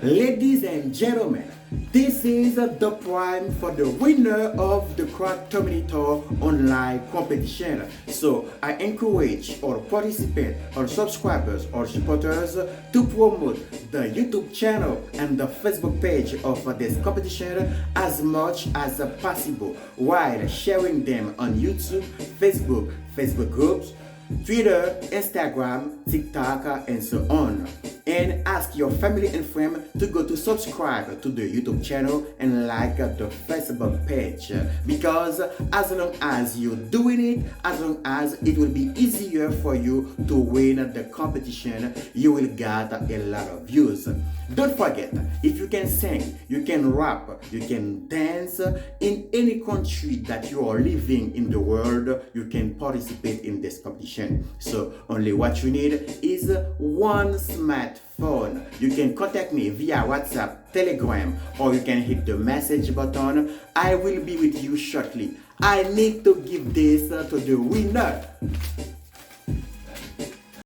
Ladies and gentlemen, this is the prime for the winner of the Krak Teminato online competition. So I encourage all participants, all subscribers, all supporters to promote the YouTube channel and the Facebook page of this competition as much as possible while sharing them on YouTube, Facebook groups, Twitter, Instagram, TikTok, and so on. And ask your family and friends to go to subscribe to the YouTube channel and like the Facebook page. Because as long as you're doing it, as long as it will be easier for you to win the competition, you will get a lot of views. Don't forget, if you can sing, you can rap, you can dance in any country that you are living in the world, you can participate in this competition. So only what you need is one smartphone. You can contact me via WhatsApp, Telegram, or you can hit the message button. I will be with you shortly. I need to give this to the winner.